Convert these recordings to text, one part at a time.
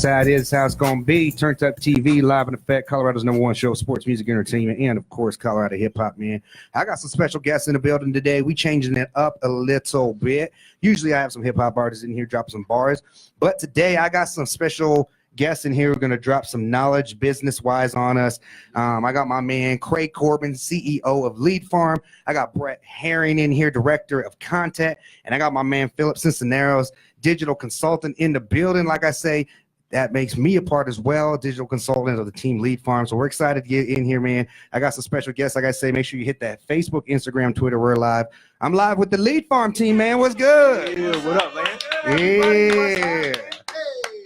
That is how it's going to be. Turnt-Up TV, live in effect, Colorado's #1 show of sports, music, entertainment, and, of course, Colorado hip-hop, man. I got some special guests in the building today. We changing it up a little bit. Usually I have some hip-hop artists in here drop some bars, but today I got some special guests in here who are going to drop some knowledge business-wise on us. I got my man, Craig Corbin, CEO of LeadFarm. I got Brett Herring in here, Director of Content, and I got my man, Philip Cincenaros, digital consultant in the building. Like I say, that makes me a part as well, digital consultant of the team LeadFarm. So we're excited to get in here, man. I got some special guests. Like I say, make sure you hit that Facebook, Instagram, Twitter. We're live. I'm live with the LeadFarm team, man. What's good? Yeah, what up, man? Yeah.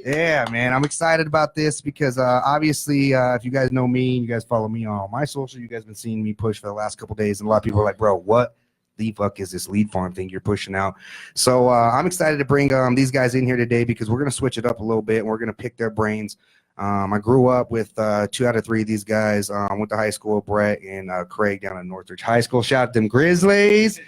Yeah, man. I'm excited about this because obviously, if you guys know me and you guys follow me on my social, you guys been seeing me push for the last couple days. And a lot of people are like, bro, what the fuck is this LeadFarm thing you're pushing out? So I'm excited to bring these guys in here today because we're going to switch it up a little bit and we're going to pick their brains. I grew up with 2 out of 3 of these guys. Went to high school with Brett and Craig down at Northridge High School. Shout out to them Grizzlies.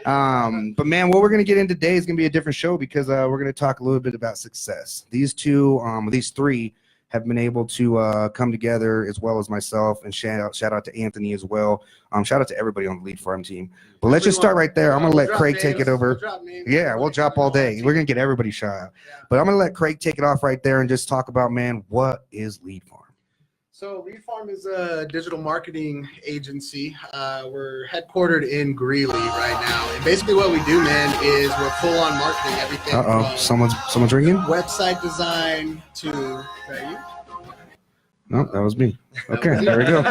But man, what we're going to get in today is going to be a different show because we're going to talk a little bit about success. These three have been able to come together, as well as myself, and shout out to Anthony as well. Shout out to everybody on the LeadFarm team. But let's just start right there. I'm going to let Craig take it over. We'll drop all day. We're going to get everybody shot out. But I'm going to let Craig take it off right there and just talk about, man, what is LeadFarm? So LeadFarm is a digital marketing agency. We're headquartered in Greeley right now. And basically what we do, man, is we're full on marketing everything. Someone's drinking? Website design to... Is that you? No, that was me. Okay, there we go.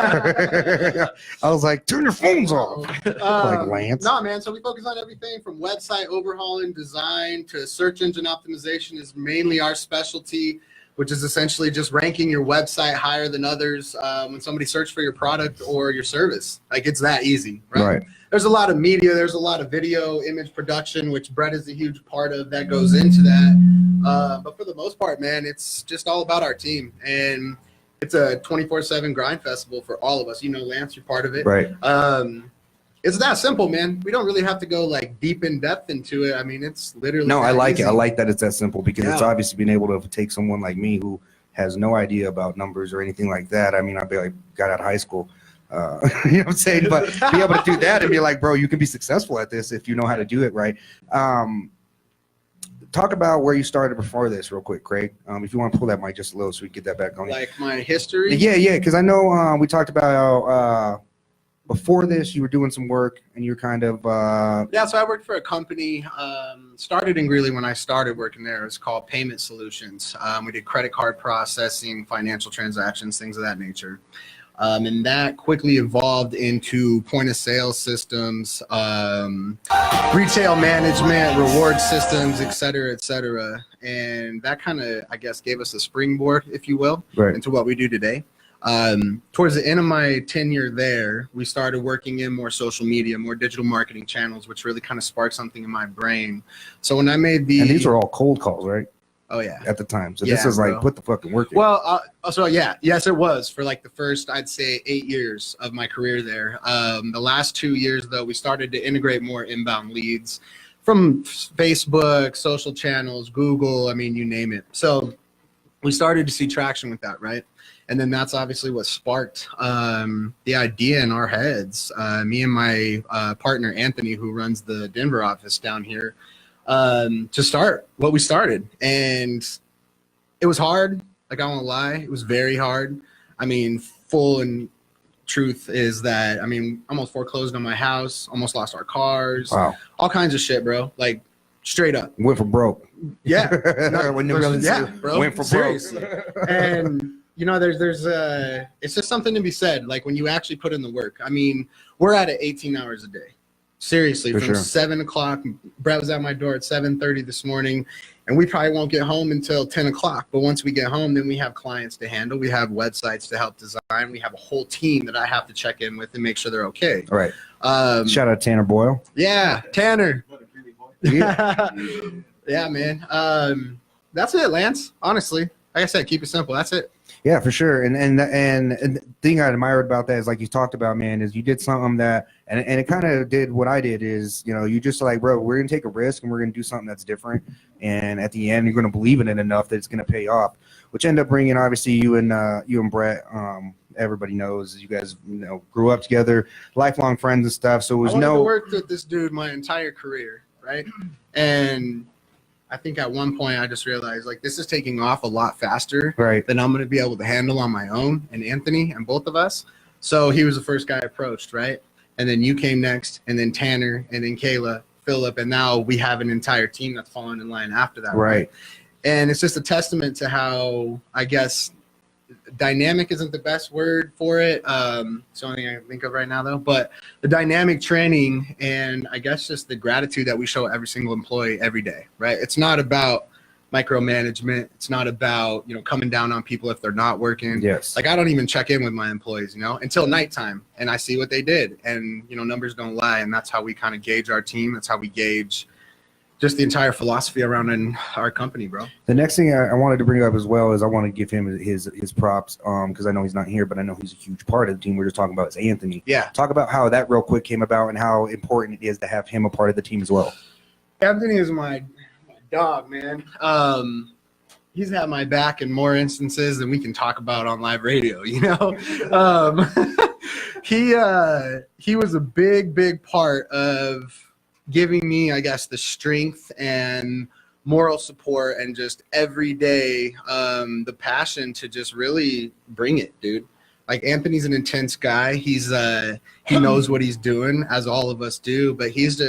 I was like, turn your phones off. Like Lance. No, man. So we focus on everything from website overhauling, design to search engine optimization is mainly our specialty, which is essentially just ranking your website higher than others when somebody searches for your product or your service. Like, it's that easy, right? There's a lot of media. There's a lot of video, image production, which Brett is a huge part of that goes into that. But for the most part, man, it's just all about our team. And it's a 24/7 grind festival for all of us. You know, Lance, you're part of it. Right. It's that simple, man. We don't really have to go like deep in depth into it. I mean, it's literally. No, I like it. I like that it's that simple because it's obviously been able to take someone like me who has no idea about numbers or anything like that. I mean, I barely got out of high school. You know what I'm saying? But be able to do that and be like, bro, you can be successful at this if you know how to do it right. Talk about where you started before this real quick, Craig. If you want to pull that mic just a little so we can get that back on. Like my history? Yeah, because I know we talked about how before this you were doing some work and you're kind of... So I worked for a company, started in Greeley when I started working there. It was called Payment Solutions. We did credit card processing, financial transactions, things of that nature. And that quickly evolved into point of sale systems, retail management, reward systems, et cetera, et cetera. And that kind of, I guess, gave us a springboard, if you will, into what we do today. Towards the end of my tenure there, we started working in more social media, more digital marketing channels, which really kind of sparked something in my brain. So when I made And these were all cold calls, right? Oh, yeah. At the time. So this is like, put the fucking work in. Well, yes, it was for like the first, I'd say, 8 years of my career there. The last 2 years, though, we started to integrate more inbound leads from Facebook, social channels, Google, I mean, you name it. So we started to see traction with that, right? And then that's obviously what sparked the idea in our heads. Me and my partner, Anthony, who runs the Denver office down here, to start what we started. And it was hard. Like, I won't lie. It was very hard. I mean, full and truth is that, I mean, almost foreclosed on my house, almost lost our cars, all kinds of shit, bro. Like, straight up. Went for broke. Yeah. Bro. Went for seriously. And, you know, there's it's just something to be said. Like, when you actually put in the work. I mean, we're at it 18 hours a day. Seriously, from 7 o'clock, Brett was at my door at 7:30 this morning, and we probably won't get home until 10 o'clock. But once we get home, then we have clients to handle. We have websites to help design. We have a whole team that I have to check in with and make sure they're okay. All right. Shout out Tanner Boyle. Yeah, Tanner. Yeah, man. That's it, Lance. Honestly, like I said, keep it simple. That's it. Yeah, for sure. And the thing I admired about that is, like you talked about, man, is you did something that, and it kind of did what I did is, you know, you just like, bro, we're going to take a risk and we're going to do something that's different. And at the end, you're going to believe in it enough that it's going to pay off, which ended up bringing, obviously, you and Brett. Everybody knows you guys, you know, grew up together, lifelong friends and stuff. So it was I worked with this dude my entire career, right? And I think at one point I just realized, like, this is taking off a lot faster than I'm going to be able to handle on my own, and Anthony and both of us. So he was the first guy I approached, right? And then you came next, and then Tanner, and then Kayla, Philip, and now we have an entire team that's falling in line after that. Right. And it's just a testament to how, I guess, dynamic isn't the best word for it. It's the only thing I can think of right now, though. But the dynamic training, and I guess just the gratitude that we show every single employee every day, right? It's not about micromanagement. It's not about, you know, coming down on people if they're not working. Yes. Like, I don't even check in with my employees, you know, until nighttime, and I see what they did. And, you know, numbers don't lie, and that's how we kind of gauge our team. That's how we gauge just the entire philosophy around in our company, bro. The next thing I wanted to bring up as well is I want to give him his props, because I know he's not here, but I know he's a huge part of the team we're just talking about is Anthony. Yeah. Talk about how that real quick came about and how important it is to have him a part of the team as well. Anthony is my dog, man. He's had my back in more instances than we can talk about on live radio, you know? He was a big part of giving me, I guess, the strength and moral support and just every day the passion to just really bring it, dude. Like, Anthony's an intense guy. He knows what he's doing, as all of us do, but he's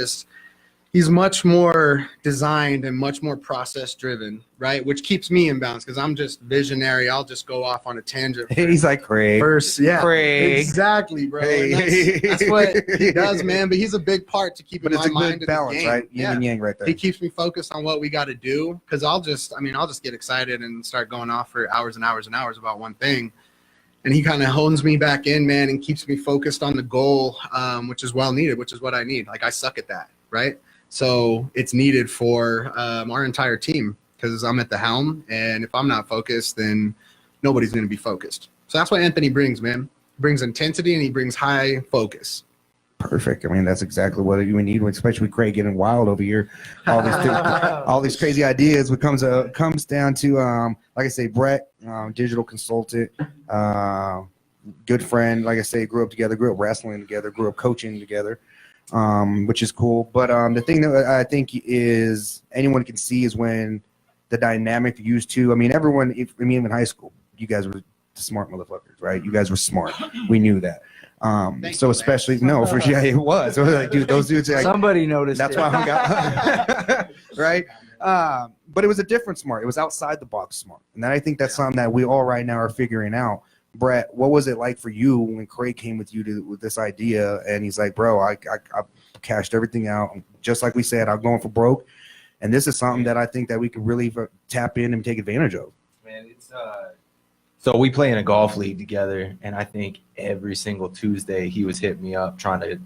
much more designed and much more process driven, right? Which keeps me in balance because I'm just visionary. I'll just go off on a tangent. He's like Craig. Craig. Exactly, bro. Hey. That's what he does, man. But he's a big part to keep in my mind. Good balance, right? Yin and yang, right there. He keeps me focused on what we got to do, because I'll just get excited and start going off for hours and hours and hours about one thing. And he kind of hones me back in, man, and keeps me focused on the goal, which is well needed, which is what I need. Like, I suck at that, right? So it's needed for our entire team, because I'm at the helm, and if I'm not focused, then nobody's going to be focused. So that's what Anthony brings, man. He brings intensity, and he brings high focus. Perfect. I mean, that's exactly what you need, especially with Craig getting wild over here. All these crazy ideas. What comes down to, like I say, Brett, digital consultant, good friend. Like I say, grew up together, grew up wrestling together, grew up coaching together, which is cool. But the thing that I think is anyone can see is when the dynamic used to. I mean, everyone. Even in high school, you guys were smart motherfuckers, right? You guys were smart. We knew that. So especially for sure, it was. So like, dude, those dudes. Like, somebody noticed. That's why I hung out. Right. But it was a different smart. It was outside the box smart, and then I think that's something that we all right now are figuring out. Brett, what was it like for you when Craig came with you with this idea? And he's like, bro, I cashed everything out. Just like we said, I'm going for broke. And this is something that I think that we could really tap in and take advantage of. Man, it's so we play in a golf league together, and I think every single Tuesday he was hitting me up trying to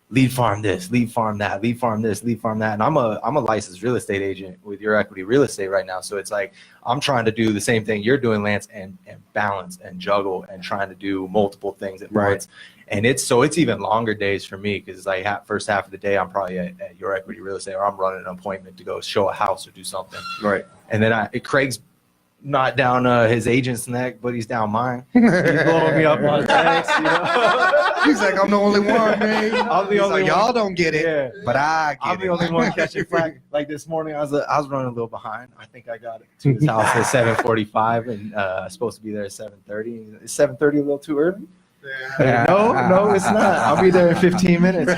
lead farm this, lead farm that, lead farm this, lead farm that. And I'm a licensed real estate agent with Your Equity Real Estate right now. So it's like I'm trying to do the same thing you're doing, Lance, and balance and juggle and trying to do multiple things at once. And it's even longer days for me, because like first half of the day I'm probably at Your Equity Real Estate, or I'm running an appointment to go show a house or do something. Right. And then Craig's not down his agent's neck, but he's down mine. He's blowing me up on text, you know? He's like, I'm the only one, man. I'm the only one. Y'all don't get it, but I get it. I'm the only one catching flag. Like this morning, I was running a little behind. I think I got to his house at 7:45, and supposed to be there at 7:30. Is 7:30 a little too early? Yeah. No, it's not. I'll be there in 15 minutes.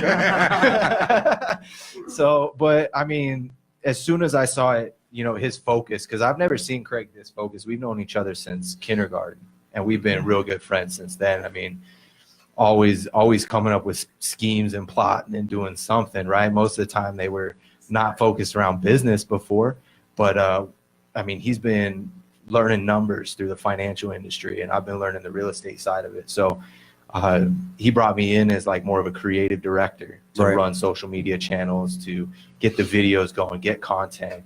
So, but I mean, as soon as I saw it, you know, his focus, because I've never seen Craig this focused. We've known each other since kindergarten, and we've been real good friends since then. I mean, always coming up with schemes and plotting and doing something, right? Most of the time they were not focused around business before, but I mean, he's been learning numbers through the financial industry, and I've been learning the real estate side of it. So he brought me in as like more of a creative director to run social media channels, to get the videos going, get content.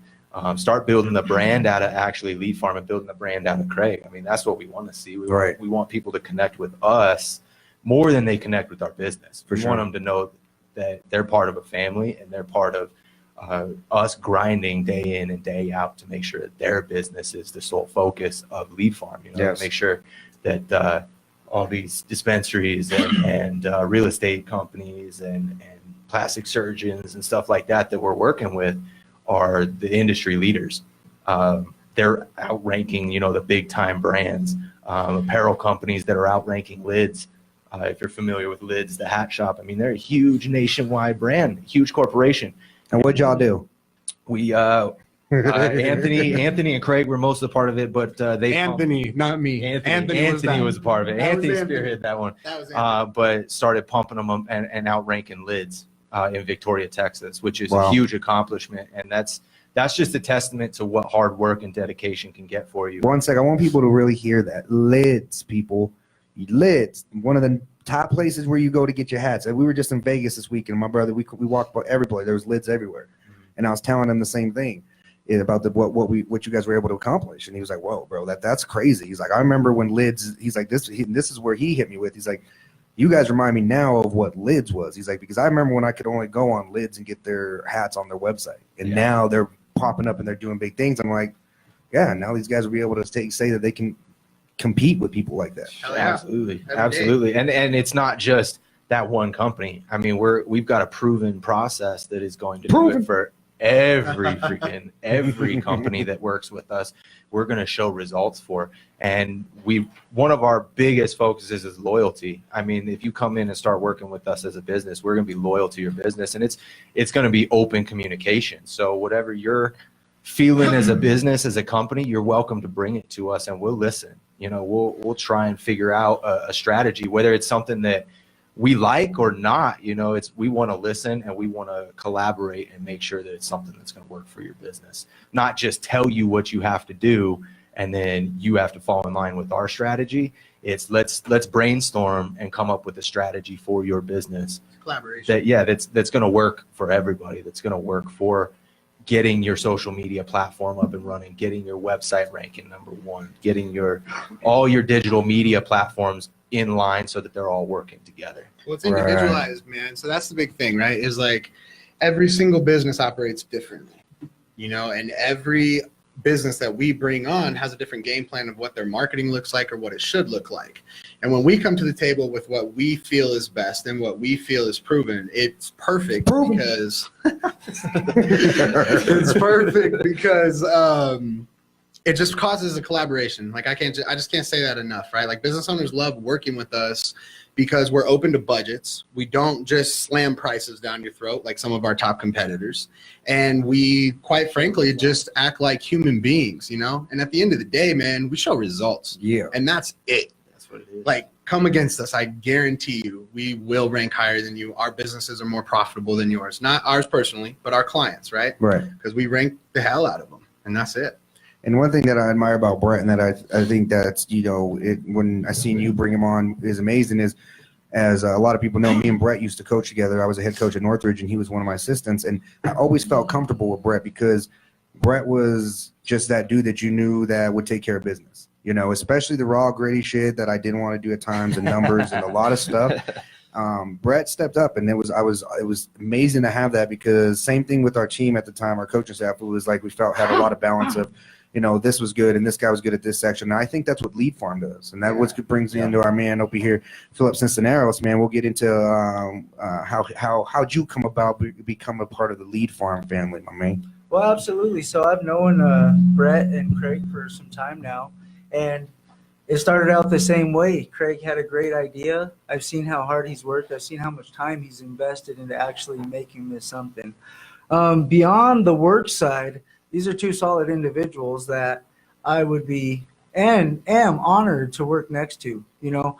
start building the brand out of actually LeadFarm and building the brand out of Craig. I mean, that's what we want to see. We want people to connect with us more than they connect with our business. We want them to know that they're part of a family and they're part of us grinding day in and day out to make sure that their business is the sole focus of LeadFarm. You know, to make sure that all these dispensaries and real estate companies and plastic surgeons and stuff like that we're working with are the industry leaders. They're outranking, you know, the big time brands, apparel companies that are outranking Lids. If you're familiar with Lids, the hat shop, I mean, they're a huge nationwide brand, huge corporation. And what'd y'all do? We, Anthony and Craig were most of the part of it, but Anthony, not me. Anthony was a part of it. Anthony spearheaded that one. That was Anthony. But started pumping them and outranking Lids in Victoria, Texas, which is a huge accomplishment. And that's just a testament to what hard work and dedication can get for you. One sec, I want people to really hear that. Lids, people. Lids, one of the top places where you go to get your hats. We were just in Vegas this week, and my brother, we walked by every place. There was Lids everywhere. And I was telling him the same thing about what you guys were able to accomplish. And he was like, whoa, bro, that's crazy. He's like, I remember when Lids, he's like, this is where he hit me with. He's like, you guys remind me now of what Lids was. He's like, because I remember when I could only go on Lids and get their hats on their website. And now they're popping up and they're doing big things. I'm like, yeah, now these guys will be able to say that they can compete with people like that. Absolutely. And it's not just that one company. I mean, we've got a proven process that is going to do it for every company that works with us. We're going to show results for. And one of our biggest focuses is loyalty. I mean, if you come in and start working with us as a business, we're going to be loyal to your business, and it's going to be open communication. So whatever you're feeling as a business, as a company, you're welcome to bring it to us and we'll listen. You know, we'll try and figure out a strategy, whether it's something that we like or not. You know, we want to listen and we want to collaborate and make sure that it's something that's going to work for your business, not just tell you what you have to do and then you have to fall in line with our strategy. It's let's brainstorm and come up with a strategy for your business. Collaboration. That's going to work for everybody. That's going to work for getting your social media platform up and running, getting your website ranking #1, getting all your digital media platforms in line so that they're all working together. Well, it's individualized, man. So that's the big thing, right? Is like every single business operates differently, you know, and every business that we bring on has a different game plan of what their marketing looks like or what it should look like. And when we come to the table with what we feel is best and what we feel is proven, it's perfect because it's perfect because it just causes a collaboration. Like I just can't say that enough, right? Like business owners love working with us because we're open to budgets. We don't just slam prices down your throat like some of our top competitors. And we, quite frankly, just act like human beings, you know? And at the end of the day, man, we show results. Yeah. And that's it. That's what it is. Like, come against us. I guarantee you, we will rank higher than you. Our businesses are more profitable than yours. Not ours personally, but our clients, right? Right. Because we rank the hell out of them. And that's it. And one thing that I admire about Brett and that I think that's, you know, when I seen you bring him on is amazing is, as a lot of people know, me and Brett used to coach together. I was a head coach at Northridge and he was one of my assistants. And I always felt comfortable with Brett because Brett was just that dude that you knew that would take care of business, you know, especially the raw gritty shit that I didn't want to do at times and numbers and a lot of stuff. Brett stepped up and it was amazing to have that because same thing with our team at the time, our coaching staff, it was like we had a lot of balance of, you know, this was good and this guy was good at this section. And I think that's what LeadFarm does. And that what brings me into our man over here, Philip Cincenaros, man. We'll get into how'd you come about become a part of the LeadFarm family, my man? Well, absolutely. So I've known Brett and Craig for some time now, and it started out the same way. Craig had a great idea. I've seen how hard he's worked. I've seen how much time he's invested into actually making this something. Beyond the work side, these are two solid individuals that I would be and am honored to work next to. You know,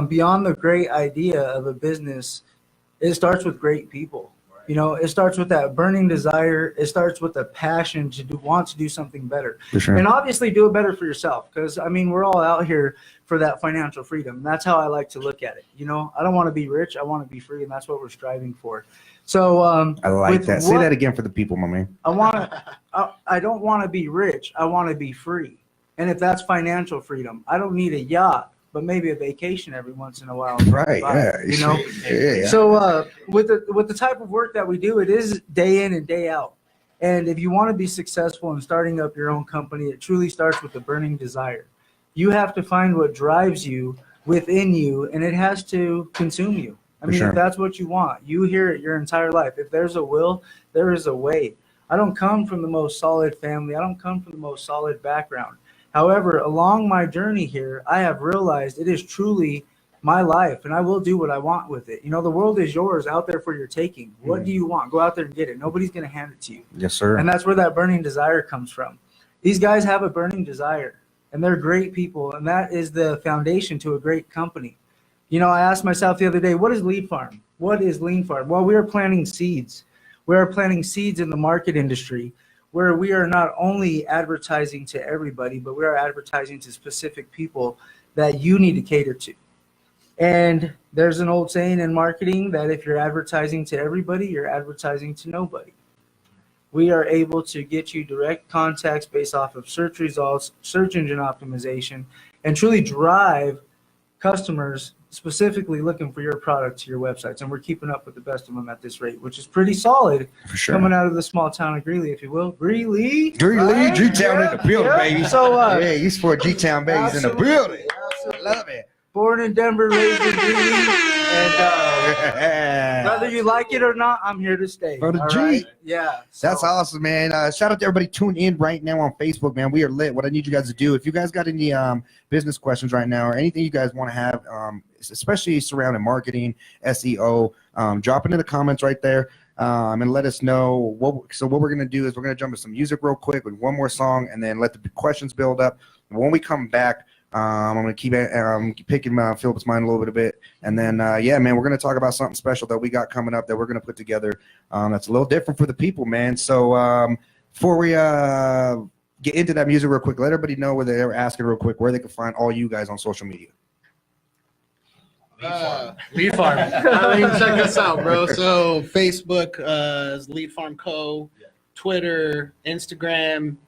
beyond the great idea of a business, it starts with great people. You know, it starts with that burning desire. It starts with the passion to want to do something better. For sure. And obviously do it better for yourself. Because, I mean, we're all out here for that financial freedom. That's how I like to look at it. You know, I don't want to be rich. I want to be free. And that's what we're striving for. So I like with that. Say that again for the people, my man. I don't want to be rich. I want to be free. And if that's financial freedom, I don't need a yacht, but maybe a vacation every once in a while. Right. Yeah. You know? Yeah. So with the type of work that we do, it is day in and day out. And if you want to be successful in starting up your own company, it truly starts with the burning desire. You have to find what drives you within you, and it has to consume you. I mean, sure. If that's what you want, you hear it your entire life. If there's a will, there is a way. I don't come from the most solid family. I don't come from the most solid background. However, along my journey here, I have realized it is truly my life, and I will do what I want with it. You know, the world is yours out there for your taking. What do you want? Go out there and get it. Nobody's going to hand it to you. Yes, sir. And that's where that burning desire comes from. These guys have a burning desire, and they're great people, and that is the foundation to a great company. You know, I asked myself the other day, what is LeadFarm? What is LeadFarm? Well, we are planting seeds. We are planting seeds in the market industry where we are not only advertising to everybody, but we are advertising to specific people that you need to cater to. And there's an old saying in marketing that if you're advertising to everybody, you're advertising to nobody. We are able to get you direct contacts based off of search results, search engine optimization, and truly drive customers specifically looking for your product to your websites. And we're keeping up with the best of them at this rate, which is pretty solid. For sure. Coming out of the small town of Greeley, if you will. Greeley. Greeley, G-Town in the building, baby. So, yeah, he's for G-Town babies in the absolutely. building. Absolutely. Love it. Born in Denver, raised in Greeley. And whether you like it or not, I'm here to stay. For the all G. right? Yeah. So, That's awesome, man. Shout out to everybody tuned in right now on Facebook, man. We are lit. What I need you guys to do, if you guys got any business questions right now or anything you guys want to have, especially surrounding marketing, SEO, drop it in the comments right there and let us know. What we're going to do is we're going to jump to some music real quick with one more song and then let the questions build up. When we come back, I'm going to keep picking Philip's mind a little bit. And then, yeah, man, we're going to talk about something special that we got coming up that we're going to put together that's a little different for the people, man. So before we get into that music real quick, let everybody know where they're asking real quick where they can find all you guys on social media. LeadFarm. I mean, check us out, bro. So Facebook is LeadFarm Co. Twitter, Instagram,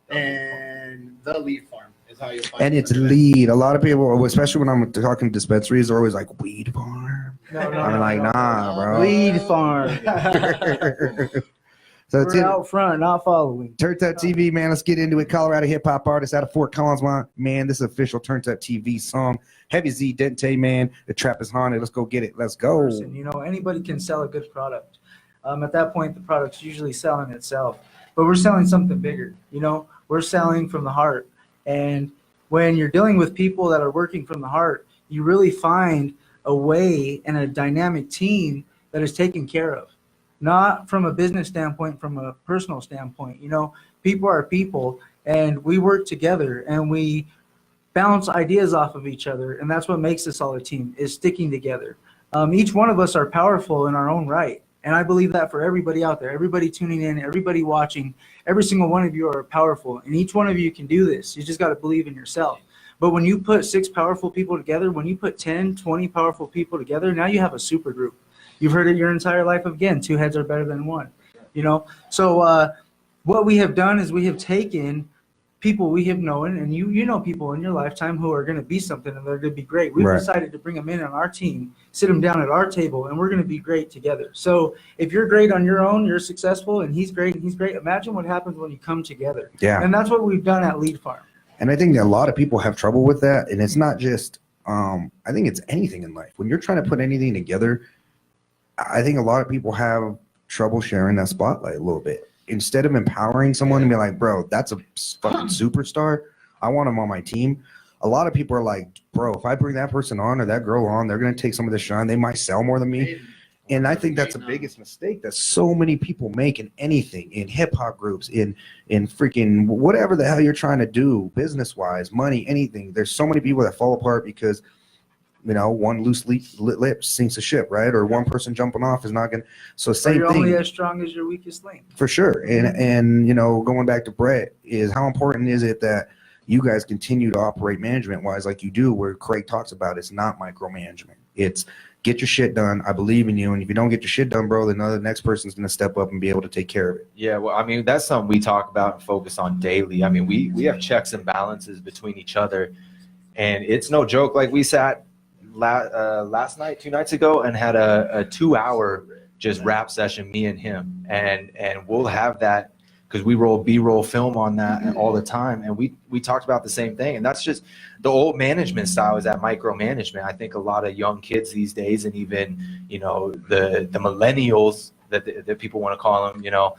and the LeadFarm is how you find And it. it's lead. A lot of people, especially when I'm talking dispensaries, are always like, weed farm. no, I'm like, nah, bro. LeadFarm. So it's We're out front, not following. Turnt-Up TV, man. Let's get into it. Colorado hip hop artist out of Fort Collins, man. This is official Turnt-Up TV song. Heavy Z Dente, man. The trap is haunted. Let's go get it. Let's go. Person. You know, anybody can sell a good product. At that point, the product's usually selling itself. But we're selling something bigger. You know, we're selling from the heart. And when you're dealing with people that are working from the heart, you really find a way and a dynamic team that is taken care of. Not from a business standpoint, from a personal standpoint. You know, people are people, and we work together, and we bounce ideas off of each other, and that's what makes a solid team, is sticking together. Each one of us are powerful in our own right, and I believe that for everybody out there, everybody tuning in, everybody watching, every single one of you are powerful, and each one of you can do this. You just got to believe in yourself. But when you put 6 powerful people together, when you put 10, 20 powerful people together, now you have a super group. You've heard it your entire life. Again, 2 heads are better than 1. You know, so what we have done is we have taken people we have known, and you know people in your lifetime who are going to be something and they're going to be great. We've decided to bring them in on our team, sit them down at our table, and we're going to be great together. So if you're great on your own, you're successful, and he's great, imagine what happens when you come together. Yeah. And that's what we've done at LeadFarm. And I think that a lot of people have trouble with that. And it's not just, I think it's anything in life. When you're trying to put anything together, I think a lot of people have trouble sharing that spotlight a little bit. Instead of empowering someone and be like, bro, that's a fucking superstar. I want him on my team. A lot of people are like, bro, if I bring that person on or that girl on, they're going to take some of the shine. They might sell more than me. And I think that's the biggest mistake that so many people make in anything, in hip hop groups, in freaking whatever the hell you're trying to do, business wise, money, anything. There's so many people that fall apart because You know, one loose lip sinks a ship, right? Or one person jumping off is not going to. So So same you're thing. only as strong as your weakest link. For sure. And you know, going back to Brett, is how important is it that you guys continue to operate management wise like you do, where Craig talks about it's not micromanagement. It's get your shit done. I believe in you. And if you don't get your shit done, bro, then the next person's going to step up and be able to take care of it. Yeah, well, I mean, that's something we talk about and focus on daily. I mean, we have checks and balances between each other, and it's no joke. Like we sat last night, 2 nights ago, and had a 2-hour just rap session, me and him, and we'll have that because we roll B-roll film on that all the time, and we talked about the same thing. And that's just the old management style, is that micromanagement. I think a lot of young kids these days, and even, you know, the millennials that people want to call them, you know,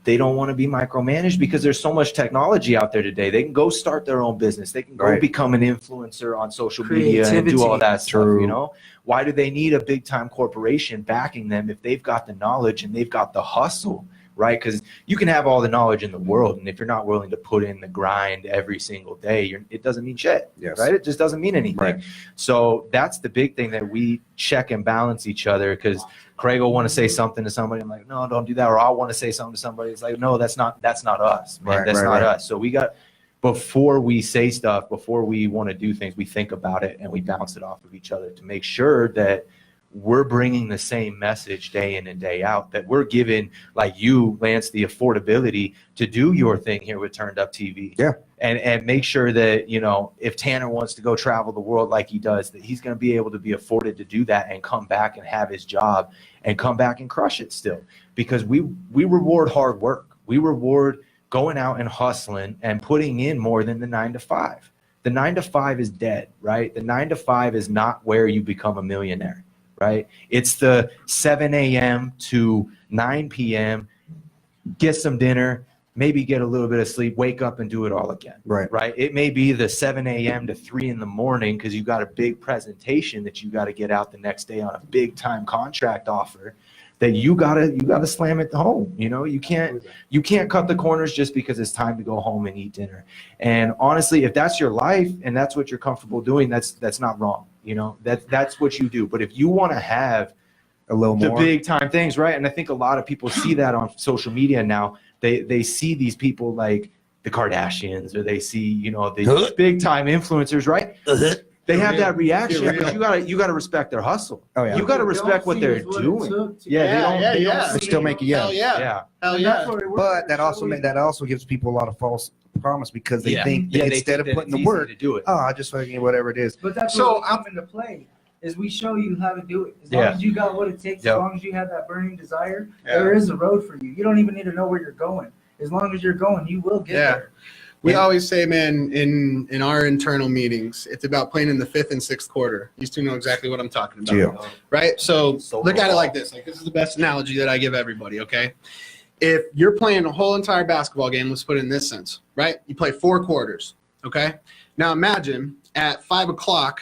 they don't want to be micromanaged because there's so much technology out there today. They can go start their own business. They can go become an influencer on social media and do all that stuff, you know? Why do they need a big time corporation backing them if they've got the knowledge and they've got the hustle, right? Because you can have all the knowledge in the world, and if you're not willing to put in the grind every single day, it doesn't mean shit, right? It just doesn't mean anything. Right. So that's the big thing, that we check and balance each other, because Craig will want to say something to somebody. I'm like, no, don't do that. Or I'll want to say something to somebody. It's like, no, that's not us, man. Right, that's right, not right. us. So we got, before we say stuff, before we want to do things, we think about it and we bounce it off of each other to make sure that we're bringing the same message day in and day out, that we're giving, like you, Lance, the affordability to do your thing here with Turnt-Up TV. Yeah. And make sure that, you know, if Tanner wants to go travel the world like he does, that he's going to be able to be afforded to do that and come back and have his job and come back and crush it still. Because we reward hard work. We reward going out and hustling and putting in more than the 9 to 5. The 9 to 5 is dead, right? The 9 to 5 is not where you become a millionaire, right? It's the 7 a.m. to 9 p.m., get some dinner, maybe get a little bit of sleep, wake up and do it all again. Right. It may be the 7 a.m. to 3 in the morning because you got a big presentation that you got to get out the next day on a big time contract offer that you gotta slam it home. You know, you can't cut the corners just because it's time to go home and eat dinner. And honestly, if that's your life and that's what you're comfortable doing, that's not wrong. You know, that's what you do. But if you want to have a little more big time things, right? And I think a lot of people see that on social media now. They see these people like the Kardashians, or they see, you know, these big time influencers, right? They have that reaction, but you gotta respect their hustle. Oh yeah. You gotta respect what they're doing. They still make it. Hell yeah. But that also gives people a lot of false promise, because they think that instead of putting the work to do it. Oh, I just fucking whatever it is. But that's what I'm into play. Is we show you how to do it. As long as you got what it takes, as long as you have that burning desire, there is a road for you. You don't even need to know where you're going. As long as you're going, you will get there. We always say, man, in our internal meetings, it's about playing in the 5th and 6th quarter. You two know exactly what I'm talking about, right? So look at it like this. Like, this is the best analogy that I give everybody, okay? If you're playing a whole entire basketball game, let's put it in this sense, right? You play 4 quarters, okay? Now imagine at 5 o'clock,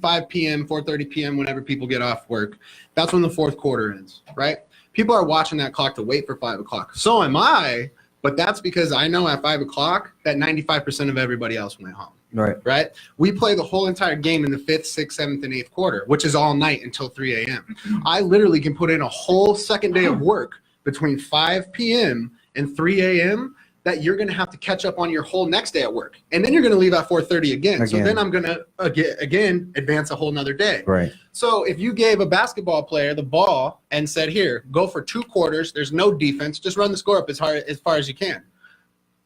5 p.m., 4:30 p.m., whenever people get off work, that's when the 4th quarter ends, right? People are watching that clock to wait for 5 o'clock. So am I, but that's because I know at 5 o'clock that 95% of everybody else went home. Right? We play the whole entire game in the 5th, 6th, 7th, and 8th quarter, which is all night until 3 a.m. I literally can put in a whole second day of work between 5 p.m. and 3 a.m. that you're going to have to catch up on your whole next day at work. And then you're going to leave at 4:30 again. So then I'm going to, again, advance a whole nother day. Right. So if you gave a basketball player the ball and said, here, go for 2 quarters, there's no defense, just run the score up as far as you can.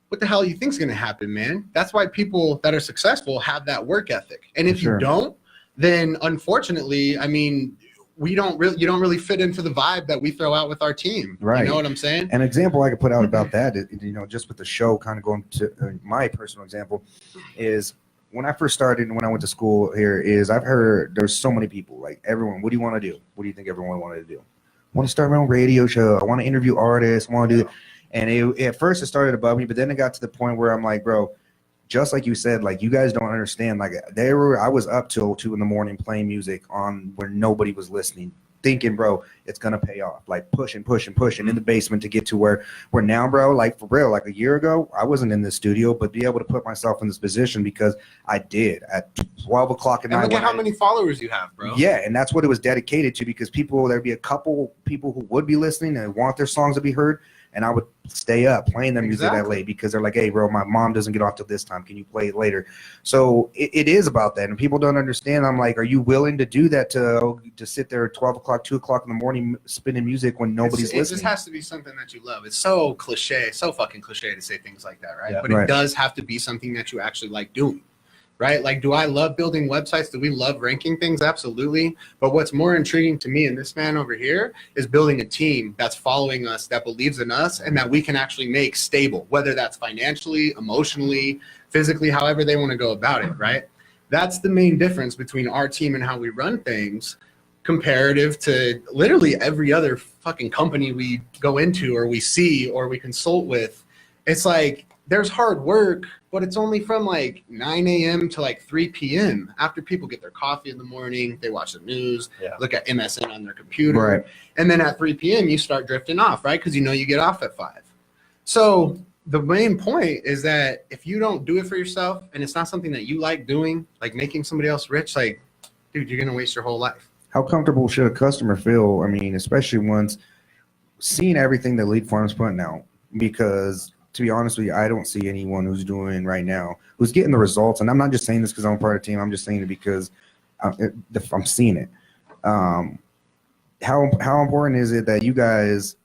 What the hell do you think is going to happen, man? That's why people that are successful have that work ethic. And if you don't, then unfortunately, I mean, you don't really fit into the vibe that we throw out with our team. Right. You know what I'm saying? An example I could put out about that, you know, just with the show, kind of going to my personal example, is when I first started and when I went to school here, is I've heard there's so many people, like everyone, what do you want to do? What do you think everyone wanted to do? I want to start my own radio show. I want to interview artists. I want to do, and at first it started above me, but then it got to the point where I'm like, bro, just like you said, like, you guys don't understand. Like, I was up till 2 in the morning playing music on where nobody was listening thinking, bro, it's gonna pay off, like pushing in the basement to get to where we're now, bro. Like for real, like a year ago, I wasn't in this studio, but be able to put myself in this position because I did at 12 o'clock at night. And look at how many followers you have, bro. Yeah, and that's what it was dedicated to, because there'd be a couple people who would be listening and want their songs to be heard, and I would stay up playing their music that late because they're like, hey, bro, my mom doesn't get off till this time. Can you play it later? So it is about that, and people don't understand. I'm like, are you willing to do that to sit there at 12 o'clock, 2 o'clock in the morning spinning music when nobody's listening? It just has to be something that you love. It's so cliche, so fucking cliche to say things like that, right? Yeah. But it does have to be something that you actually like doing. Right? Like, do I love building websites? Do we love ranking things? Absolutely. But what's more intriguing to me and this man over here is building a team that's following us, that believes in us, and that we can actually make stable, whether that's financially, emotionally, physically, however they want to go about it, right? That's the main difference between our team and how we run things comparative to literally every other fucking company we go into or we see or we consult with. It's like, there's hard work, but it's only from like 9 a.m. to like 3 p.m. after people get their coffee in the morning, they watch the news, look at MSN on their computer. Right. And then at 3 p.m. you start drifting off, right? Because you get off at 5. So the main point is that if you don't do it for yourself and it's not something that you like doing, like making somebody else rich, like, dude, you're going to waste your whole life. How comfortable should a customer feel? I mean, especially once seeing everything that LeadFarm's putting out, because to be honest with you, I don't see anyone who's doing right now, who's getting the results. And I'm not just saying this because I'm a part of the team. I'm just saying it because I'm seeing it. How important is it that you guys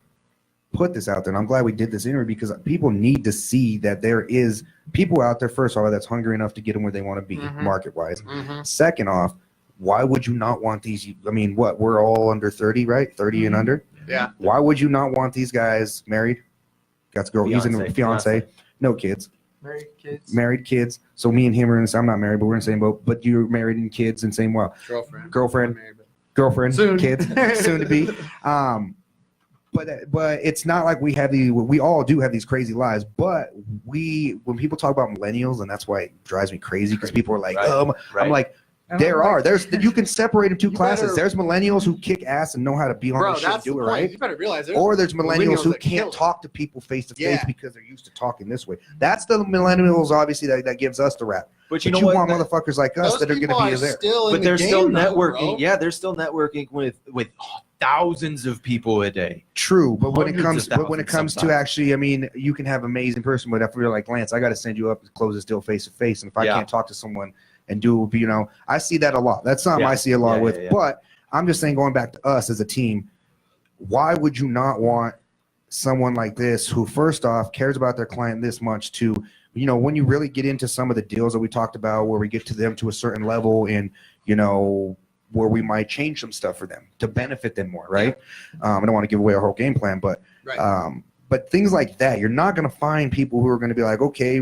put this out there? And I'm glad we did this interview because people need to see that there is people out there, first of all, that's hungry enough to get them where they want to be market-wise. Second off, why would you not want these? I mean, we're all under 30, right? 30 and under? Yeah. Why would you not want these guys married? Got to go. He's a fiance. No kids. Married kids. So me and him are in the same. I'm not married, but we're in the same boat. But you're married and kids and same well. Girlfriend. Soon. Kids. Soon to be. But it's not like we all do have these crazy lives. But when people talk about millennials, and that's why it drives me crazy because people are like, I'm like. You can separate into two classes. There's millennials who kick ass and know how to be on this shit and do it right. You better realize or there's millennials who can't talk to people face to face because they're used to talking this way. That's the millennials, obviously, that gives us the rap. But you want motherfuckers like us that are going to be there. But they're still networking. Yeah, they're still networking with thousands of people a day. True, but when it comes to actually, I mean, you can have an amazing person, but if you're like Lance, I got to send you up to close this deal face to face, and if I can't talk to someone and do, I see that a lot. That's something I see a lot with. But I'm just saying, going back to us as a team, why would you not want someone like this who, first off, cares about their client this much to, when you really get into some of the deals that we talked about, where we get to them to a certain level and, where we might change some stuff for them to benefit them more, right? I don't want to give away our whole game plan, but but things like that, you're not going to find people who are going to be like, okay,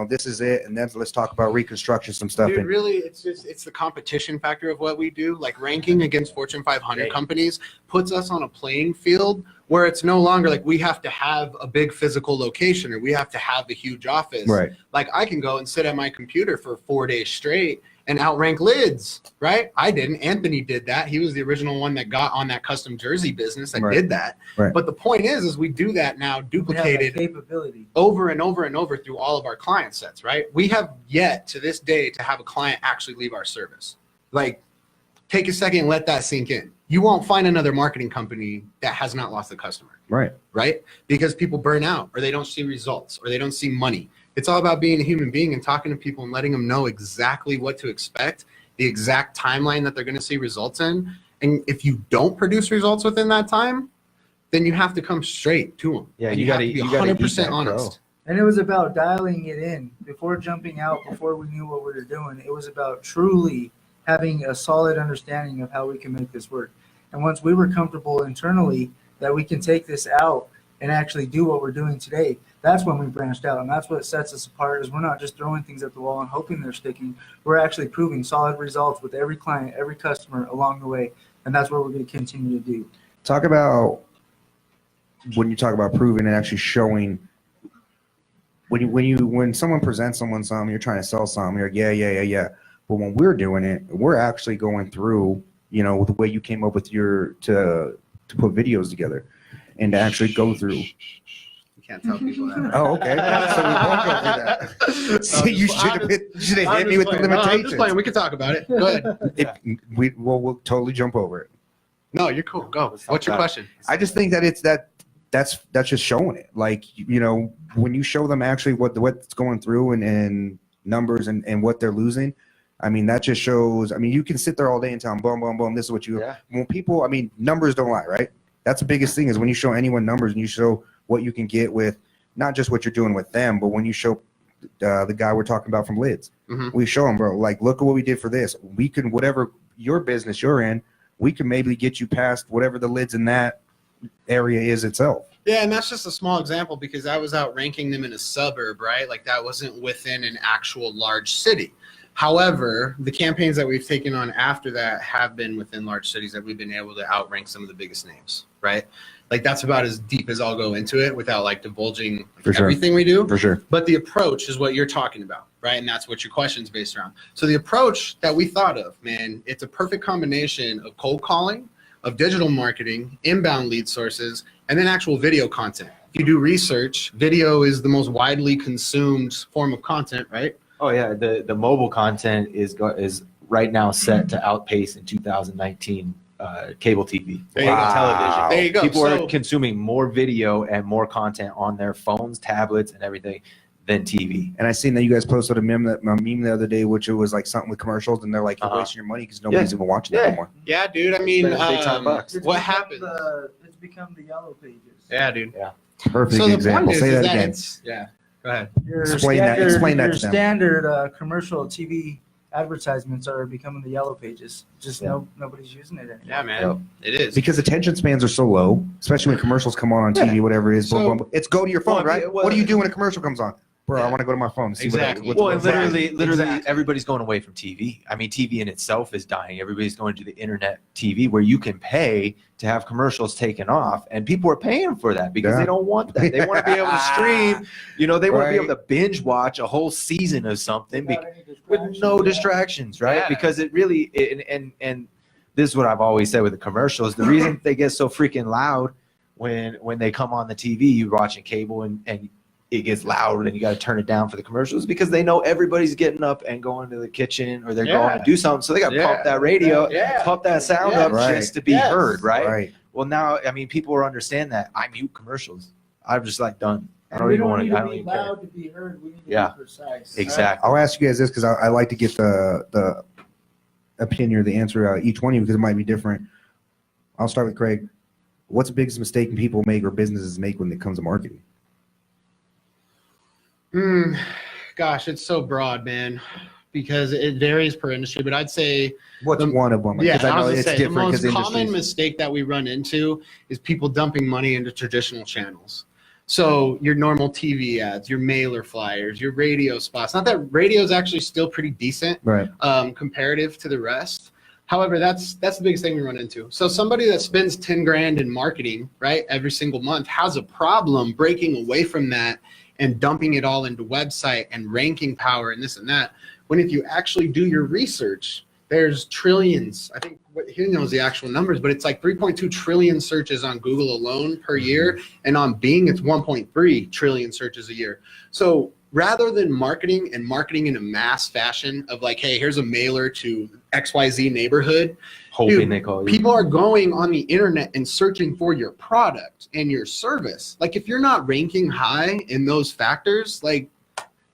this is it, and then let's talk about reconstruction, some stuff. Dude, really, it's the competition factor of what we do. Like ranking against Fortune 500 companies puts us on a playing field where it's no longer like we have to have a big physical location or we have to have a huge office. Right. Like I can go and sit at my computer for 4 days straight and outrank Lids, right? I didn't. Anthony did that. He was the original one that got on that custom jersey business that did that. Right. But the point is we do that now duplicated capability over and over and over through all of our client sets, right? We have yet to this day to have a client actually leave our service. Like, take a second and let that sink in. You won't find another marketing company that has not lost a customer. Right. Right? Because people burn out or they don't see results or they don't see money. It's all about being a human being and talking to people and letting them know exactly what to expect, the exact timeline that they're going to see results in. And if you don't produce results within that time, then you have to come straight to them. Yeah, and you got to be 100% honest. And it was about dialing it in before jumping out, before we knew what we were doing. It was about truly having a solid understanding of how we can make this work. And once we were comfortable internally that we can take this out and actually do what we're doing today, that's when we branched out. And that's what sets us apart, is we're not just throwing things at the wall and hoping they're sticking. We're actually proving solid results with every client, every customer along the way. And that's what we're going to continue to do. Talk about, when you talk about proving and actually showing, when someone presents someone something, you're trying to sell something, you're like, yeah. But when we're doing it, we're actually going through you know, the way you came up with your to put videos together and to actually go through. You can't tell people that. Oh, okay. So we won't go through that. So you should have hit me with the I'm just limitations. playing. We can talk about it. Go ahead. We'll totally jump over it. No, you're cool. Go. What's your question? I just think that that's just showing it. Like, you know, when you show them actually what's going through and numbers and what they're losing, I mean, that just shows. I mean, you can sit there all day and tell them, boom, boom, boom, this is what you. Yeah. When people, I mean, numbers don't lie, right? That's the biggest thing is when you show anyone numbers and you show what you can get with not just what you're doing with them, but when you show the guy we're talking about from Lids, we show him, bro, like, look at what we did for this. We can, whatever your business you're in, we can maybe get you past whatever the Lids in that area is itself. Yeah, and that's just a small example because I was out ranking them in a suburb, right? Like that wasn't within an actual large city. However, the campaigns that we've taken on after that have been within large cities that we've been able to outrank some of the biggest names, right? Like that's about as deep as I'll go into it without like divulging everything we do. For sure. But the approach is what you're talking about, right? And that's what your question's based around. So the approach that we thought of, man, it's a perfect combination of cold calling, of digital marketing, inbound lead sources, and then actual video content. If you do research, video is the most widely consumed form of content, right? Oh yeah, the mobile content is right now set to outpace in 2019 cable TV, There you go. television. There you go. People So- are consuming more video and more content on their phones, tablets, and everything than TV. And I seen that you guys posted a meme the other day, which it was like something with commercials, and they're like, you're wasting your money because nobody's even watching that anymore. Yeah, dude. I mean, Spend big time bucks. what happens? It's become the yellow pages. Yeah, dude. Perfect So the example. point is Say that that again. it's, yeah. Go ahead. Your Explain that standard, to your them. standard commercial TV advertisements are becoming the yellow pages. Just nobody's using it anymore. Yeah, man. It is. Because attention spans are so low, especially when commercials come on TV, whatever it is. So- boom, boom. It's go to your phone, Well, right? well- what do you do when a commercial comes on? Bro, I want to go to my phone. And see Exactly. What, Well, what's and happening. literally, everybody's going away from TV. I mean, TV in itself is dying. Everybody's going to the internet TV where you can pay to have commercials taken off, and people are paying for that because they don't want that. They want to be able to stream. You know, they want to be able to binge watch a whole season of something with no distractions, right? Yeah. Because it really and this is what I've always said with the commercials. The reason they get so freaking loud when they come on the TV, you're watching cable and it gets loud and you got to turn it down for the commercials because they know everybody's getting up and going to the kitchen or they're going to do something. So they got to pump that radio, pump that sound up just to be heard, right? Right. Well, now, I mean, people are understand that. I mute commercials. I'm just like done. I And don't we even want need to. I to don't be even care. loud to be heard. We need to Yeah. be precise. Exactly. I'll ask you guys this because I like to get the opinion or the answer out of each one of you because it might be different. I'll start with Craig. What's the biggest mistake people make or businesses make when it comes to marketing? Gosh, it's so broad, man, because it varies per industry. But I'd say What's one of them? yeah, Because I know was gonna it's say, different the because most common industries. mistake that we run into is people dumping money into traditional channels. So your normal TV ads, your mailer flyers, your radio spots. Not that radio is actually still pretty decent, Right. comparative to the rest. However, that's the biggest thing we run into. So somebody that spends 10 grand in marketing, right, every single month has a problem breaking away from that and dumping it all into website and ranking power and this and that. When if you actually do your research, there's trillions. I think he knows the actual numbers, but it's like 3.2 trillion searches on Google alone per year. And on Bing, it's 1.3 trillion searches a year. So rather than marketing in a mass fashion of like, hey, here's a mailer to XYZ neighborhood, Hoping Dude, they call you. people are going on the internet and searching for your product and your service. Like if you're not ranking high in those factors, like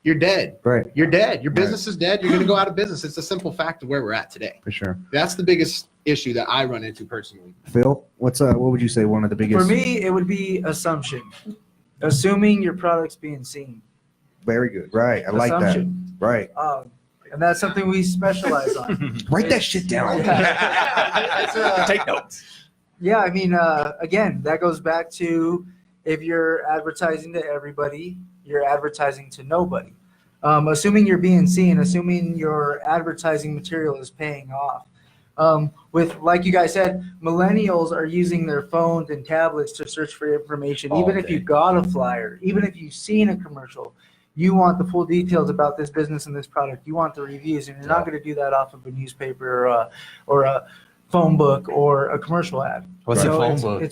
you're dead. Right. You're dead. Your business is dead. You're going to go out of business. It's a simple fact of where we're at today. For sure. That's the biggest issue that I run into personally. Phil, what would you say one of the biggest? For me, it would be assumption. Assuming your product's being seen. Very good. Right. I like that. Assumption. Right. And that's something we specialize on. Write that shit down. Take notes. Yeah, I mean, again, that goes back to if you're advertising to everybody, you're advertising to nobody. Assuming you're being seen, assuming your advertising material is paying off. With, like you guys said, millennials are using their phones and tablets to search for information. All Even if day. you got a flyer, even if you've seen a commercial, you want the full details about this business and this product. You want the reviews, and you're not going to do that off of a newspaper or a phone book or a commercial ad. What's You a know, phone it's, book?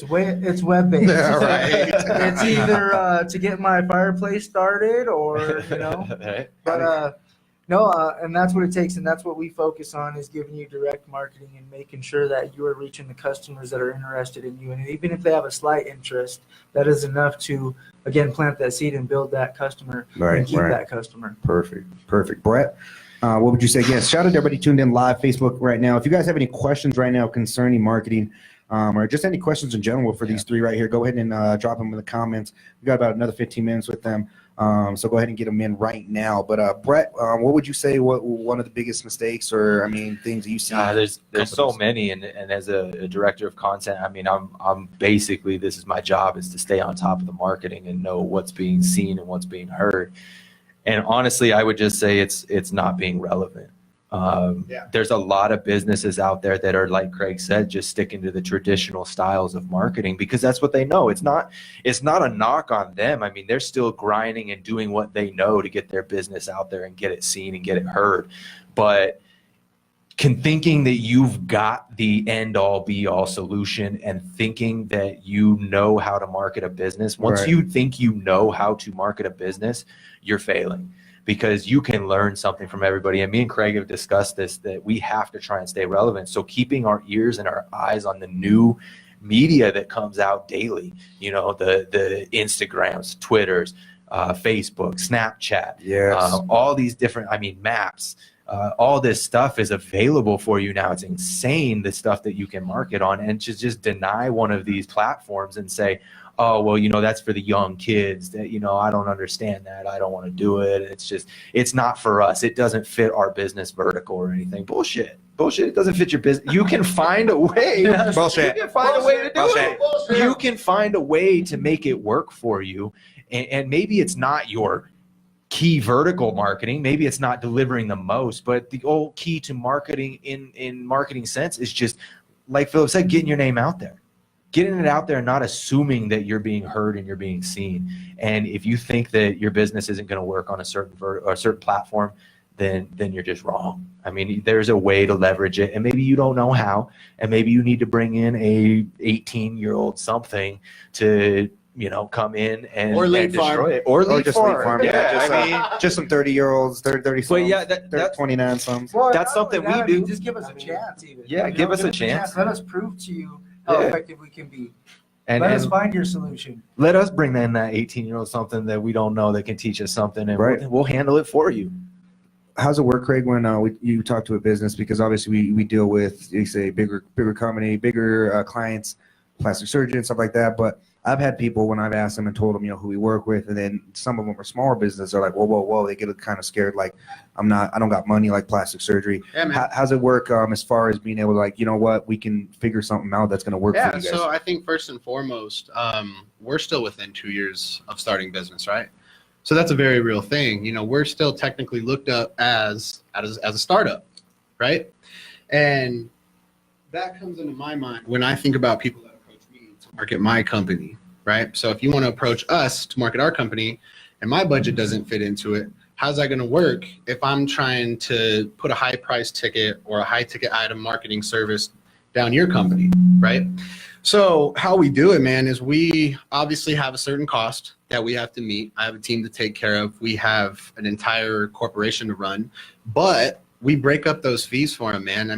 It's web based. Yeah, right. It's either to get my fireplace started or Right? but no, and that's what it takes, and that's what we focus on is giving you direct marketing and making sure that you are reaching the customers that are interested in you, and even if they have a slight interest, that is enough to again plant that seed and build that customer and keep that customer. Perfect. Brett, what would you say? Yes, shout out to everybody tuned in live Facebook right now. If you guys have any questions right now concerning marketing, or just any questions in general for these three right here, go ahead and drop them in the comments. We got about another 15 minutes with them. So go ahead and get them in right now. But Brett, what would you say? What one of the biggest mistakes, or things that you see? There's so many, and as a director of content, I'm basically, this is my job, is to stay on top of the marketing and know what's being seen and what's being heard. And honestly, I would just say it's not being relevant. There's a lot of businesses out there that are, like Craig said, just sticking to the traditional styles of marketing because that's what they know. It's not a knock on them. They're still grinding and doing what they know to get their business out there and get it seen and get it heard. But thinking that you've got the end all be all solution and thinking that you know how to market a business, once you think you know how to market a business, you're failing. Because you can learn something from everybody. And me and Craig have discussed this, that we have to try and stay relevant. So keeping our ears and our eyes on the new media that comes out daily, the Instagrams, Twitters, Facebook, Snapchat, all these different, maps, all this stuff is available for you now. It's insane, the stuff that you can market on, and to just deny one of these platforms and say, oh, well, that's for the young kids that, I don't understand that. I don't want to do it. It's not for us. It doesn't fit our business vertical or anything. Bullshit. It doesn't fit your business. You can find a way. Bullshit. You can find a way to do Bullshit. it. You can find a way to make it work for you. And maybe it's not your key vertical marketing. Maybe it's not delivering the most, but the old key to marketing in marketing sense is just, like Philip said, getting your name out there. Getting it out there and not assuming that you're being heard and you're being seen. And if you think that your business isn't going to work on a certain platform, then you're just wrong. There's a way to leverage it, and maybe you don't know how, and maybe you need to bring in a 18-year-old something to come in and destroy it, or just LeadFarm. Just some 30-year-olds, 30 some, 29 some. Well, that's something we do. Just give us a chance, even. Yeah, give us a chance. Let us prove to you how effective we can be. And let us find your solution. Let us bring in that 18-year-old something that we don't know that can teach us something, and we'll handle it for you. How's it work, Craig, when you talk to a business? Because obviously we deal with, you say, bigger company, bigger clients, plastic surgeons, stuff like that. But I've had people, when I've asked them and told them, who we work with, and then some of them are smaller businesses, are like, whoa, they get kind of scared, like, I don't got money like plastic surgery. Yeah, how's it work as far as being able to, like, we can figure something out that's going to work for you guys? So I think first and foremost, we're still within 2 years of starting business, right? So that's a very real thing. We're still technically looked up as a startup, right? And that comes into my mind when I think about people that approach me to market my company, right? So if you want to approach us to market our company and my budget doesn't fit into it, how's that going to work if I'm trying to put a high price ticket or a high ticket item marketing service down your company, right? So how we do it, man, is we obviously have a certain cost that we have to meet. I have a team to take care of. We have an entire corporation to run, but we break up those fees for them, man.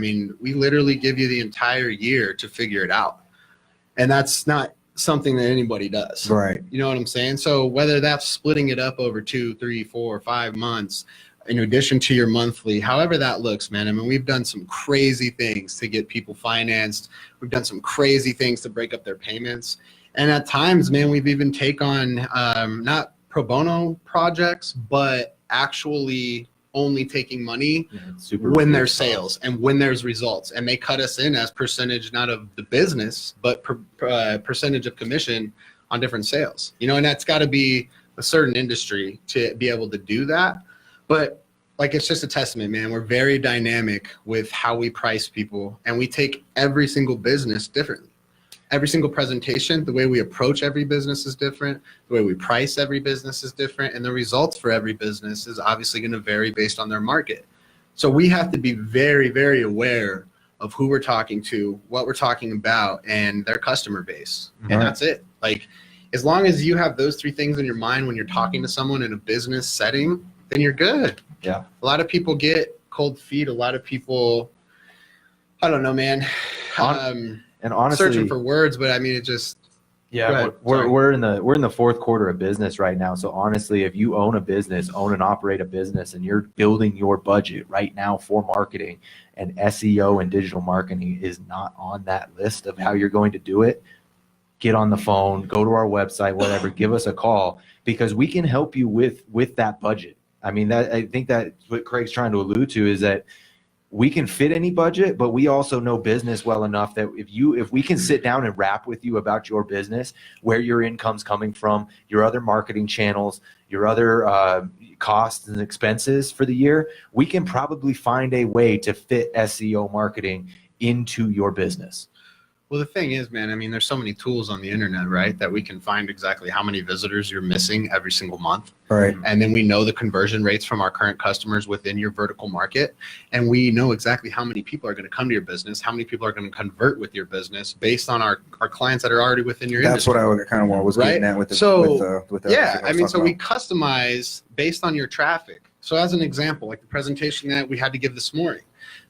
We literally give you the entire year to figure it out. And that's not something that anybody does. Right. You know what I'm saying? So whether that's splitting it up over 2, 3, 4, 5 months, in addition to your monthly, however that looks, man. We've done some crazy things to get people financed. We've done some crazy things to break up their payments. And at times, man, we've even taken on not pro bono projects, but actually only taking money when there's sales and when there's results. And they cut us in as percentage, not of the business, but percentage of commission on different sales. And that's got to be a certain industry to be able to do that. But it's just a testament, man. We're very dynamic with how we price people, and we take every single business differently. Every single presentation, the way we approach every business is different. The way we price every business is different, and the results for every business is obviously going to vary based on their market. So we have to be very, very aware of who we're talking to, what we're talking about, and their customer base. And Right. that's it. Like, as long as you have those three things in your mind when you're talking to someone in a business setting, then you're good. Yeah. A lot of people get cold feet. A lot of people, I don't know, man. And honestly, Searching for words, but I mean, it just, Go yeah, ahead. we're in the fourth quarter of business right now. So honestly, if you own a business, own and operate a business, and you're building your budget right now for marketing, and SEO and digital marketing is not on that list of how you're going to do it, get on the phone, go to our website, whatever, give us a call, because we can help you with that budget. I mean, that I think that what Craig's trying to allude to is that we can fit any budget, but we also know business well enough that if we can sit down and rap with you about your business, where your income's coming from, your other marketing channels, your other costs and expenses for the year, we can probably find a way to fit SEO marketing into your business. well, the thing is, man, I mean, there's so many tools on the internet, right, that we can find exactly how many visitors you're missing every single month. Right. And then we know the conversion rates from our current customers within your vertical market. And we know exactly how many people are going to come to your business, how many people are going to convert with your business based on our clients that are already within your That's industry. what I kind of was getting at with the, So, with the yeah, I mean, so we about. customize based on your traffic. So as an example, like the presentation that we had to give this morning.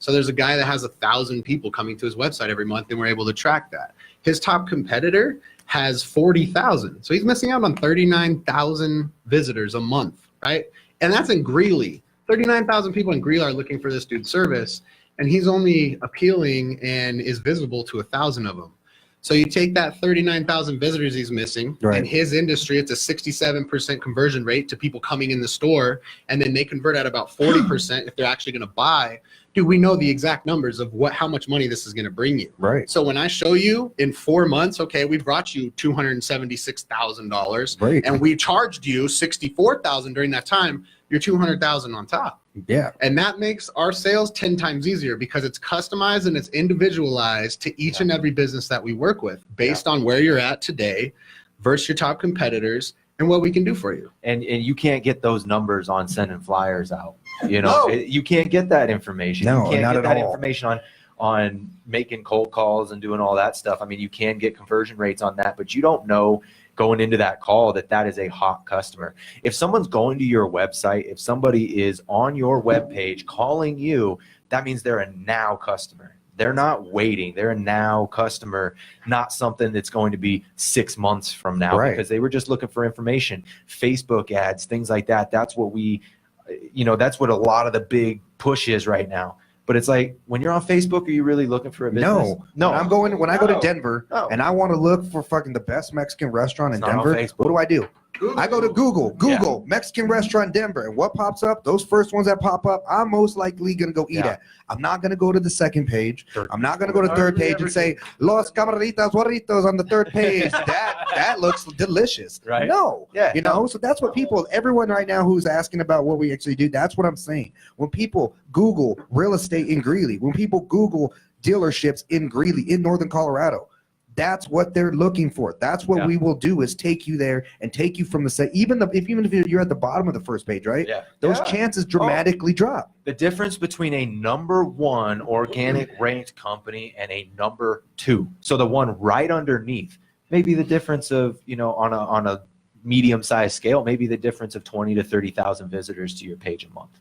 So there's a guy that has 1,000 people coming to his website every month, and we're able to track that. His top competitor has 40,000. So he's missing out on 39,000 visitors a month, right? And that's in Greeley. 39,000 people in Greeley are looking for this dude's service, and he's only appealing and is visible to 1,000 of them. So you take that 39,000 visitors he's missing, Right. in his industry, it's a 67% conversion rate to people coming in the store, and then they convert at about 40% if they're actually going to buy. Dude, we know the exact numbers of how much money this is going to bring you. Right. So when I show you in 4 months, okay, we brought you $276,000, Right. and we charged you $64,000 during that time. You're $200,000 on top. Yeah. And that makes our sales 10 times easier because it's customized and it's individualized to each and every business that we work with based on where you're at today versus your top competitors and what we can do for you. And you can't get those numbers on sending flyers out. You know, No. you can't get that information. No, you can't not get at that all. information on making cold calls and doing all that stuff. I mean, you can get conversion rates on that, but you don't know going into that call that is a hot customer. If someone's going to your website, if somebody is on your webpage calling you, that means they're a now customer. They're not waiting. They're a now customer, not something that's going to be 6 months from now, Right. because they were just looking for information. Facebook ads, things like that. That's what that's what a lot of the big push is right now. But it's like, when you're on Facebook, are you really looking for a business? No. When I go to No. Denver No. and I want to look for fucking the best Mexican restaurant in It's not on Denver, Facebook. what do? I go to Google, Yeah. Mexican restaurant Denver, and what pops up? Those first ones that pop up, I'm most likely gonna go eat Yeah. at. I'm not gonna go to the second page. Third. I'm not gonna go to third Hardly page ever and say Los Camaritas Guarritos on the third page. that looks delicious. Right. No. Yeah. You know, so that's what everyone right now who's asking about what we actually do, that's what I'm saying. When people Google real estate in Greeley, when people Google dealerships in Greeley, in Northern Colorado, that's what they're looking for. That's what we will do, is take you there and take you from the set. Even if you're at the bottom of the first page, right? Yeah. Those Yeah. chances dramatically drop. The difference between a number one organic ranked company and a number two, so the one right underneath, maybe the difference of, on a medium-sized scale, maybe the difference of 20 to 30,000 visitors to your page a month.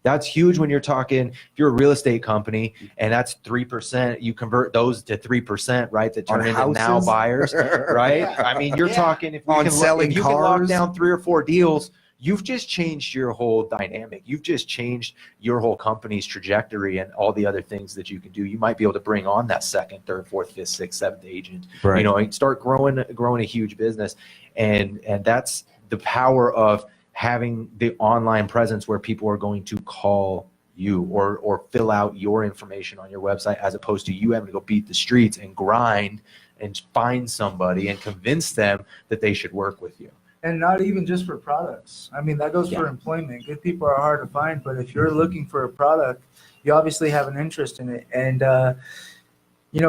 That's huge when you're talking, if you're a real estate company and that's 3%, you convert those to 3%, right? That turn On into now houses? buyers, right? Yeah. I mean, you're Yeah. talking, if On you selling can lock cars? down 3 or 4 deals, you've just changed your whole dynamic. You've just changed your whole company's trajectory and all the other things that you can do. You might be able to bring on that second, third, fourth, fifth, sixth, seventh agent, and start growing a huge business. And that's the power of having the online presence where people are going to call you or fill out your information on your website, as opposed to you having to go beat the streets and grind and find somebody and convince them that they should work with you. And not even just for products. I mean, that goes for employment. Good people are hard to find, but if you're looking for a product, you obviously have an interest in it. And,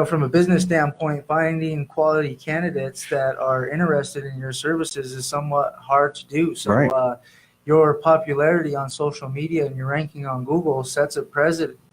from a business standpoint, finding quality candidates that are interested in your services is somewhat hard to do. So your popularity on social media and your ranking on Google sets a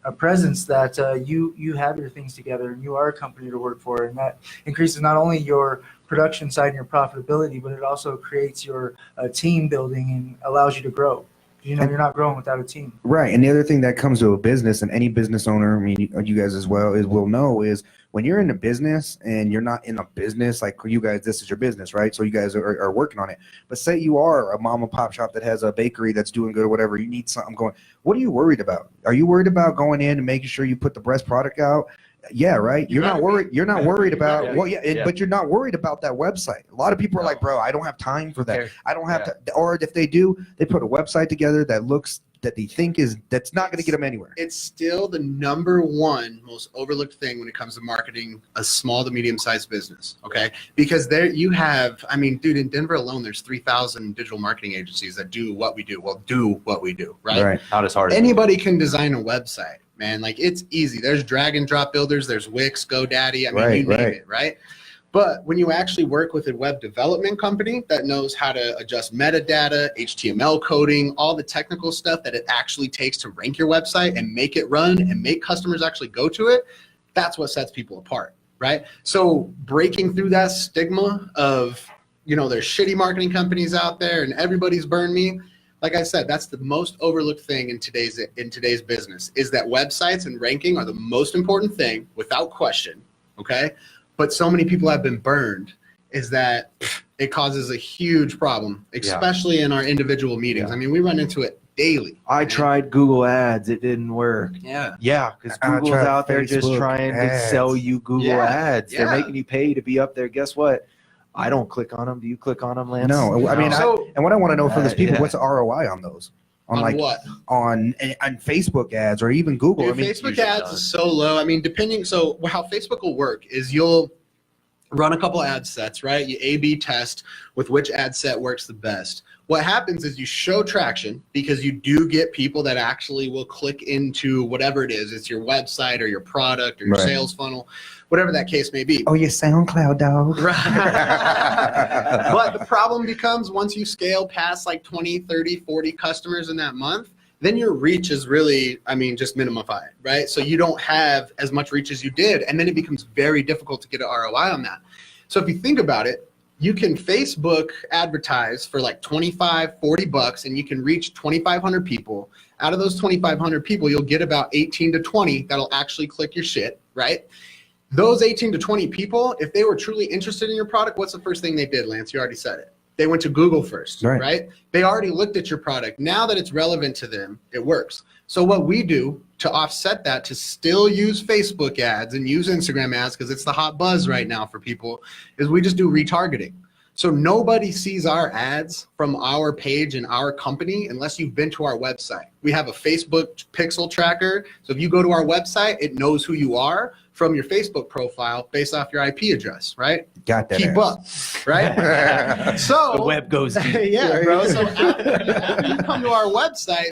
a presence that you have your things together and you are a company to work for, and that increases not only your production side and your profitability, but it also creates your team building and allows you to grow. You know, you're not growing without a team. Right. And the other thing that comes to a business, and any business owner, I mean, you guys as well, will know is when you're in a business and you're not in a business, like you guys, this is your business, right? So you guys are working on it. But say you are a mom and pop shop that has a bakery that's doing good or whatever, you need something going. What are you worried about? Are you worried about going in and making sure you put the best product out? Yeah, right. You're not worried. You're not worried about but you're not worried about that website. A lot of people are like, bro, I don't have time for that. I don't have to. Or if they do, they put a website together that looks that they think that's not going to get them anywhere. It's still the number one most overlooked thing when it comes to marketing a small to medium sized business. Okay, because there you have, I mean, dude, in Denver alone, there's 3,000 digital marketing agencies that do what we do. Well, do what we do, right? Not as hard. Anybody can design a website. Man, like it's easy. There's drag and drop builders. There's Wix, GoDaddy. I mean, you name it, right? But when you actually work with a web development company that knows how to adjust metadata, HTML coding, all the technical stuff that it actually takes to rank your website and make it run and make customers actually go to it, that's what sets people apart, right? So breaking through that stigma of, you know, there's shitty marketing companies out there and everybody's burned me. Like I said, that's the most overlooked thing in today's business, is that websites and ranking are the most important thing without question, okay? But so many people have been burned is that it causes a huge problem, especially in our individual meetings. I mean, we run into it daily. I tried Google Ads. It didn't work. Yeah, because Google's out there just trying to sell you Google Ads. They're making you pay to be up there. Guess what? I don't click on them. Do you click on them, Lance? No. I mean, and what I want to know from those people, what's the ROI on those? On like what? On Facebook ads or even Google. Dude, I mean, Facebook ads is so low. I mean, depending. So how Facebook will work is you'll run a couple ad sets, right? You A/B test with which ad set works the best. What happens is you show traction because you do get people that actually will click into whatever it is. It's your website or your product or your sales funnel, whatever that case may be. Oh, your SoundCloud, dog. Right. But the problem becomes once you scale past like 20, 30, 40 customers in that month, then your reach is really, I mean, just minimified, right? So you don't have as much reach as you did. And then it becomes very difficult to get an ROI on that. So if you think about it, you can Facebook advertise for like 25, 40 bucks, and you can reach 2,500 people. Out of those 2,500 people, you'll get about 18 to 20 that'll actually click your shit, right? Those 18 to 20 people, if they were truly interested in your product, what's the first thing they did, Lance? You already said it. They went to Google first, right? They already looked at your product. Now that it's relevant to them, it works. So what we do to offset that, to still use Facebook ads and use Instagram ads, because it's the hot buzz right now for people, is we just do retargeting. So nobody sees our ads from our page and our company unless you've been to our website. We have a Facebook pixel tracker. So if you go to our website, it knows who you are from your Facebook profile based off your IP address, right? Got that. Keep up, right? So the web goes deep. Yeah, bro. So after you come to our website,